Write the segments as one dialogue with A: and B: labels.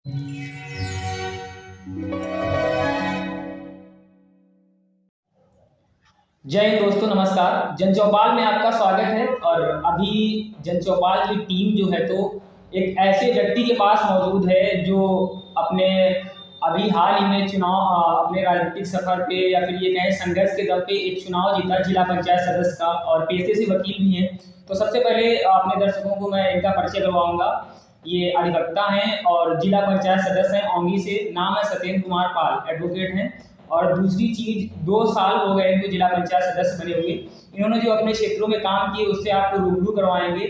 A: जय हिंद दोस्तों, नमस्कार। जन चौपाल में आपका स्वागत है। और अभी जन चौपाल की टीम जो है तो एक ऐसे व्यक्ति के पास मौजूद है जो अपने अभी हाल ही में चुनाव अपने राजनीतिक सफर पे या फिर ये कहें संघर्ष के दम पे एक चुनाव जीता जिला पंचायत सदस्य का, और पेशे से वकील भी हैं। तो सबसे पहले अपने दर्शकों को मैं इनका परिचय करवाऊंगा। ये अधिवक्ता हैं और जिला पंचायत सदस्य हैं औंगी से। नाम है सत्येंद्र कुमार पाल, एडवोकेट हैं। और दूसरी चीज़, 2 साल हो गए इनको जिला पंचायत सदस्य बने हुए। इन्होंने जो अपने क्षेत्रों में काम किए उससे आपको रूबरू करवाएंगे,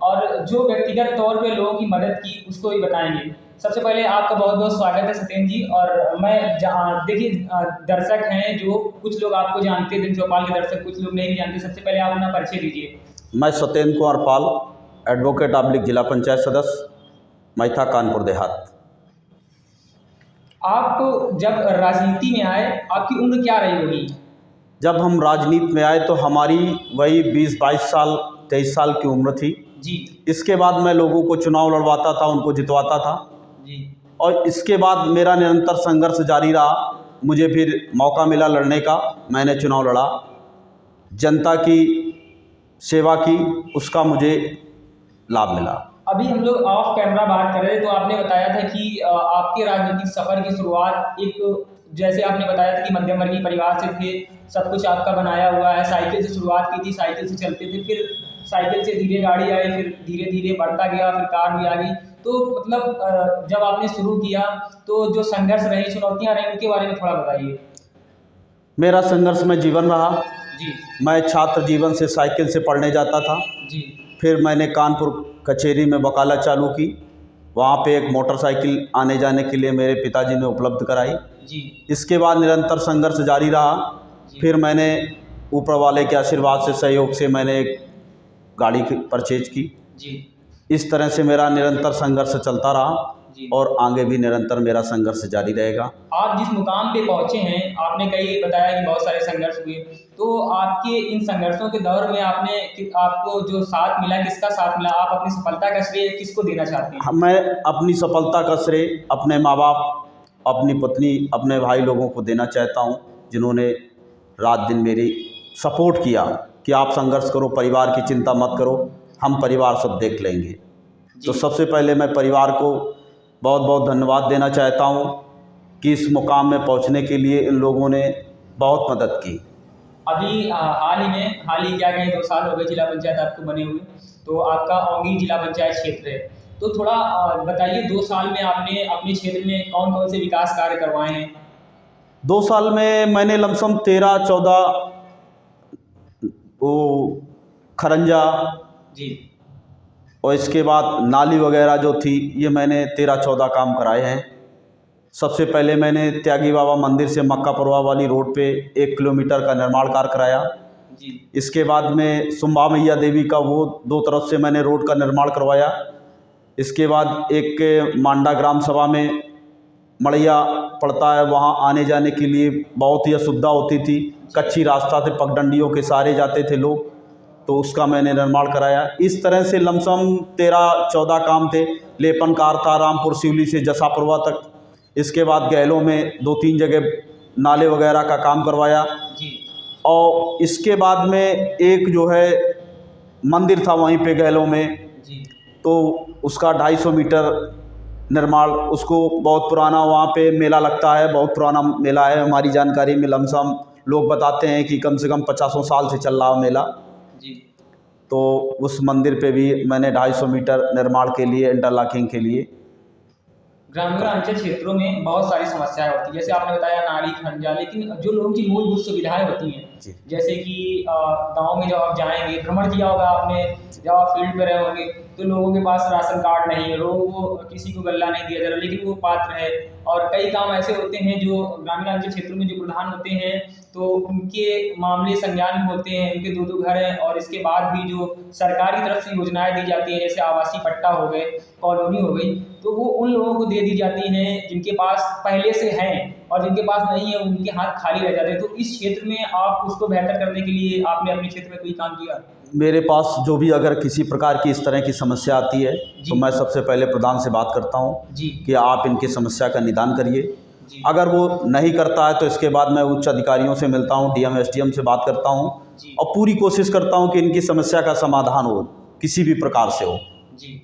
A: और जो व्यक्तिगत तौर पे लोगों की मदद की उसको भी बताएंगे। सबसे पहले आपका बहुत बहुत स्वागत है सत्येंद्र जी। और मैं देखिए, दर्शक हैं जो कुछ लोग आपको जानते हैं, जन चौपाल के दर्शक, कुछ लोग नहीं भी जानते। सबसे पहले आप अपना परिचय दीजिए।
B: मैं सत्येंद्र कुमार पाल, एडवोकेट ऑब्लिक जिला पंचायत सदस्य, मैथा, कानपुर देहात।
A: आप जब राजनीति में आए, आपकी उम्र क्या रही होगी?
B: जब हम राजनीति में आए तो हमारी वही 20-22 साल 23 साल की उम्र थी
A: जी।
B: इसके बाद मैं लोगों को चुनाव लड़वाता था, उनको जितवाता था
A: जी।
B: और इसके बाद मेरा निरंतर संघर्ष जारी रहा। मुझे फिर मौका मिला लड़ने का, मैंने चुनाव लड़ा, जनता की सेवा की, उसका मुझे लाभ मिला।
A: अभी हम लोग ऑफ कैमरा बात कर रहे थे तो आपने बताया था कि आपके राजनीतिक सफ़र की शुरुआत एक, जैसे आपने बताया था कि मध्यम वर्गीय परिवार से थे, सब कुछ आपका बनाया हुआ है। साइकिल से शुरुआत की थी, साइकिल से चलते थे, फिर साइकिल से धीरे गाड़ी आई, फिर धीरे धीरे बढ़ता गया, फिर कार भी आ गई। तो मतलब जब आपने शुरू किया तो जो संघर्ष रहे, चुनौतियाँ रही, उनके बारे में थोड़ा बताइए।
B: मेरा संघर्षमय जीवन रहा
A: जी।
B: मैं छात्र जीवन से साइकिल से पढ़ने जाता था।
A: जी।
B: फिर मैंने कानपुर कचहरी में वकालत चालू की। वहाँ पे एक मोटरसाइकिल आने जाने के लिए मेरे पिताजी ने उपलब्ध कराई।
A: जी।
B: इसके बाद निरंतर संघर्ष जारी रहा। फिर मैंने ऊपर वाले के आशीर्वाद से, सहयोग से मैंने एक गाड़ी परचेज की।
A: जी।
B: इस तरह से मेरा निरंतर संघर्ष चलता रहा और आगे भी निरंतर मेरा संघर्ष जारी रहेगा।
A: आप जिस मुकाम पे पहुँचे हैं, आपने कई बताया कि बहुत सारे संघर्ष हुए, तो आपके इन संघर्षों के दौर में आपको जो साथ मिला, किसका साथ मिला? आप अपनी सफलता का श्रेय किसको देना चाहते हैं?
B: मैं अपनी सफलता का श्रेय अपने माँ बाप, अपनी पत्नी, अपने भाई लोगों को देना चाहता हूँ, जिन्होंने रात दिन मेरी सपोर्ट किया कि आप संघर्ष करो, परिवार की चिंता मत करो, हम परिवार सब देख लेंगे। तो सबसे पहले मैं परिवार को बहुत बहुत धन्यवाद देना चाहता हूँ कि इस मुकाम में पहुँचने के लिए इन लोगों ने बहुत मदद की।
A: अभी हाल ही क्या कहें, 2 साल हो गए जिला पंचायत आपको बने हुए, तो आपका औंगी जिला पंचायत क्षेत्र है। तो थोड़ा बताइए, 2 साल में आपने अपने क्षेत्र में कौन कौन से विकास कार्य करवाए हैं?
B: 2 साल में मैंने लमसम 13-14 वो खरंजा
A: जी।
B: और इसके बाद नाली वगैरह जो थी, ये मैंने 13-14 काम कराए हैं। सबसे पहले मैंने त्यागी बाबा मंदिर से मक्कापुरवा वाली रोड पे 1 किलोमीटर का निर्माण कार्य कराया।
A: जी।
B: इसके बाद में सुंबा मैया देवी का वो 2 तरफ से मैंने रोड का निर्माण करवाया। इसके बाद एक मांडा ग्राम सभा में मड़ैया पड़ता है, वहाँ आने जाने के लिए बहुत ही असुविधा होती थी। कच्ची रास्ता थे, पगडंडियों के सहारे जाते थे लोग, तो उसका मैंने निर्माण कराया। इस तरह से लमसम 13-14 काम थे। लेपन कार था रामपुर सिवली से जसापुरवा तक। इसके बाद गैलों में 2-3 जगह नाले वगैरह का काम करवाया।
A: जी।
B: और इसके बाद में एक जो है मंदिर था वहीं पे गैलों में,
A: जी।
B: तो उसका 250 मीटर निर्माण, उसको बहुत पुराना वहाँ पे मेला लगता है, बहुत पुराना मेला है। हमारी जानकारी में लमसम लोग बताते हैं कि कम से कम 50 साल से चल रहा मेला।
A: जी।
B: तो उस मंदिर पे भी मैंने 250 मीटर निर्माण के लिए, इंटरलॉकिंग के लिए।
A: ग्रामीण अंचल क्षेत्रों में बहुत सारी समस्याएं होती हैं, जैसे आपने बताया नाली, खंजा, लेकिन जो लोगों की मूलभूत सुविधाएं होती हैं, जैसे कि गांव में जब आप जाएंगे, भ्रमण किया होगा आपने, जब आप फील्ड पे रहे होंगे, तो लोगों के पास राशन कार्ड नहीं है, लोगों को किसी को गल्ला नहीं दिया जा रहा, लेकिन वो पात्र है। और कई काम ऐसे होते हैं जो ग्रामीण अंचल क्षेत्रों में जो प्रधान होते हैं, तो उनके मामले संज्ञान में होते हैं, उनके 2-2 घर हैं, और इसके बाद भी जो सरकार की तरफ से योजनाएं दी जाती हैं, जैसे आवासीय पट्टा हो गए, कॉलोनी हो गई, तो वो उन लोगों को दे दी जाती हैं जिनके पास पहले से हैं, और जिनके पास नहीं है उनके हाथ खाली रह जाते हैं। तो इस क्षेत्र में आप उसको बेहतर करने के लिए आपने अपने क्षेत्र में कोई काम किया?
B: मेरे पास जो भी अगर किसी प्रकार की इस तरह की समस्या आती है तो मैं सबसे पहले प्रधान से बात करता हूँ
A: जी
B: कि आप इनकी समस्या का निदान करिए।
A: जी
B: अगर वो नहीं करता है तो इसके बाद मैं उच्च अधिकारियों से मिलता हूँ, डीएम एसडीएम से बात करता हूँ
A: जी
B: और पूरी कोशिश करता हूँ कि इनकी समस्या का समाधान हो, किसी भी प्रकार से हो।
A: जी।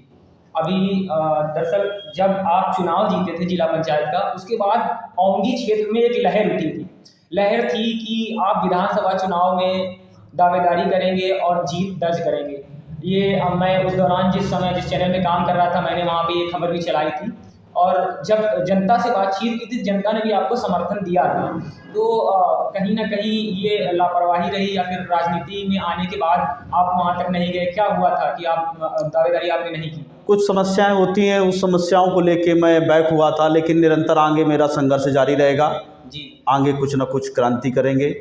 A: अभी दरअसल जब आप चुनाव जीते थे जिला पंचायत का, उसके बाद औंधी क्षेत्र में एक लहर उठी थी। लहर थी कि आप विधानसभा चुनाव में दावेदारी करेंगे और जीत दर्ज करेंगे। ये मैं उस दौरान जिस चैनल में काम कर रहा था, मैंने वहाँ पे ये खबर भी चलाई थी, और जब जनता से बातचीत की थी, जनता ने भी आपको समर्थन दिया था। तो कहीं न कहीं ये लापरवाही रही, या फिर राजनीति में आने के बाद आप वहाँ तक नहीं गए? क्या हुआ था कि आप दावेदारी आपने नहीं की?
B: कुछ समस्याएं होती हैं, उस समस्याओं को लेके मैं बैक हुआ था, लेकिन निरंतर आगे मेरा संघर्ष जारी रहेगा।
A: जी
B: आगे कुछ न कुछ क्रांति करेंगे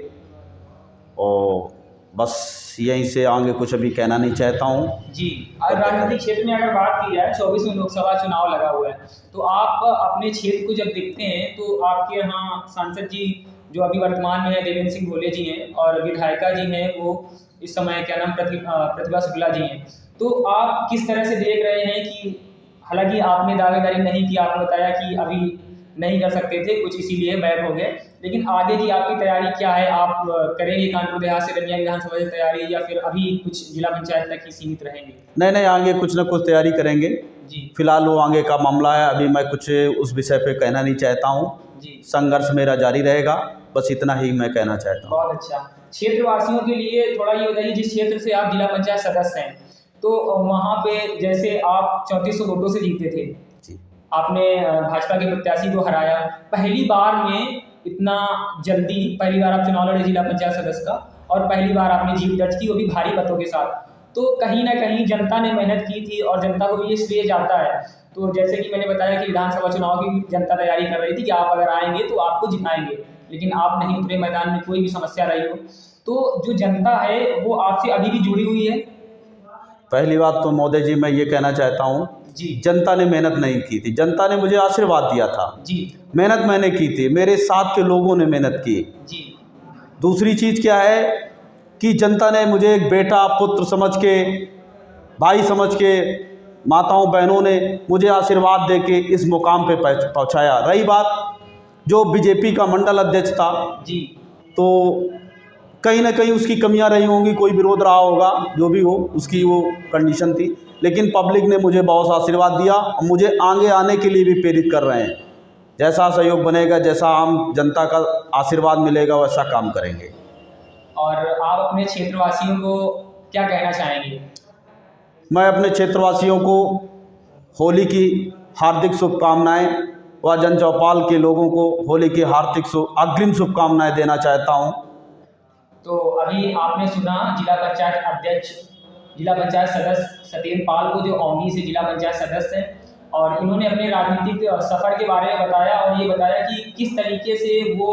B: और बस यहीं से आगे कुछ अभी कहना नहीं चाहता हूँ।
A: जी। और राजनीतिक क्षेत्र में अगर बात की जाए, 24 में लोकसभा चुनाव लगा हुआ है, तो आप अपने क्षेत्र को जब देखते हैं तो आपके यहाँ सांसद जी जो अभी वर्तमान में है देवेंद्र सिंह भोले जी हैं, और विधायिका जी हैं वो इस समय क्या नाम प्रतिभा शुक्ला जी हैं। तो आप किस तरह से देख रहे हैं कि हालांकि आपने दावेदारी नहीं की, आपने बताया कि अभी नहीं कर सकते थे कुछ, इसीलिए बैक हो गए, लेकिन आगे की आपकी तैयारी क्या है? आप करेंगे कानपुर देहात से रनिया विधानसभा की तैयारी, या फिर अभी कुछ जिला पंचायत तक ही सीमित रहेंगे?
B: नहीं, आगे कुछ न कुछ तैयारी करेंगे।
A: जी
B: फिलहाल वो आगे का मामला है, अभी मैं कुछ उस विषय पे कहना नहीं चाहता हूँ।
A: जी।
B: संघर्ष मेरा जारी रहेगा, बस इतना ही मैं कहना चाहता हूँ।
A: बहुत अच्छा। क्षेत्रवासियों के लिए थोड़ा ये बताइए, जिस क्षेत्र से आप जिला पंचायत सदस्य हैं, तो वहाँ पे जैसे आप 3400 वोटों से जीते थे,
B: जी
A: आपने भाजपा के प्रत्याशी को हराया, पहली बार में इतना जल्दी, पहली बार आप चुनाव लड़े जिला पंचायत सदस्य का, और पहली बार आपने जीत दर्ज की, वो भी भारी मतों के साथ। तो कहीं ना कहीं जनता ने मेहनत की थी, और जनता को भी ये श्रेय जाता है। तो जैसे कि मैंने बताया कि विधानसभा चुनाव की भी जनता तैयारी कर रही थी कि आप अगर आएंगे तो आपको जिताएंगे, लेकिन आप नहीं उतरे मैदान में, कोई भी समस्या रही हो। तो जो जनता है वो आपसे अभी भी जुड़ी हुई है?
B: पहली बात तो मोदी जी मैं ये कहना चाहता हूँ
A: जी
B: जनता ने मेहनत नहीं की थी, जनता ने मुझे आशीर्वाद दिया था।
A: जी
B: मेहनत मैंने की थी, मेरे साथ के लोगों ने मेहनत की।
A: जी
B: दूसरी चीज़ क्या है कि जनता ने मुझे एक बेटा पुत्र समझ के, भाई समझ के, माताओं बहनों ने मुझे आशीर्वाद दे के इस मुकाम पे पहुंचाया। रही बात जो बीजेपी का मंडल अध्यक्ष था,
A: जी
B: तो कहीं ना कहीं उसकी कमियां रही होंगी, कोई विरोध रहा होगा, जो भी हो उसकी वो कंडीशन थी, लेकिन पब्लिक ने मुझे बहुत आशीर्वाद दिया और मुझे आगे आने के लिए भी प्रेरित कर रहे हैं। जैसा सहयोग बनेगा, जैसा आम जनता का आशीर्वाद मिलेगा, वैसा काम करेंगे।
A: और आप अपने क्षेत्रवासियों को क्या कहना चाहेंगे?
B: मैं अपने क्षेत्रवासियों को होली की हार्दिक शुभकामनाएं व जन चौपाल के लोगों को होली की हार्दिक अग्रिम शुभकामनाएं देना चाहता हूं।
A: तो अभी आपने सुना जिला पंचायत अध्यक्ष, जिला पंचायत सदस्य सत्येंद्र पाल को, जो औंधी से जिला पंचायत सदस्य हैं, और इन्होंने अपने राजनीतिक सफ़र के बारे में बताया, और ये बताया कि किस तरीके से वो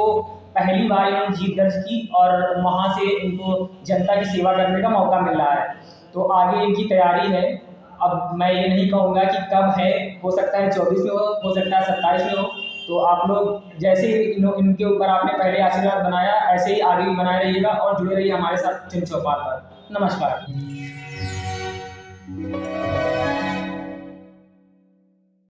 A: पहली बार इन्होंने जीत दर्ज की, और वहाँ से इनको जनता की सेवा करने का मौका मिल रहा है। तो आगे इनकी तैयारी है। अब मैं ये नहीं कहूँगा कि कब है, हो सकता है 24 में हो सकता है 27 में हो। तो आप लोग जैसे ही इनके ऊपर आपने पहले आशीर्वाद बनाया, ऐसे ही आगे भी बनाए रहिएगा, और जुड़े रहिए हमारे साथ जन चौपाल पर। नमस्कार।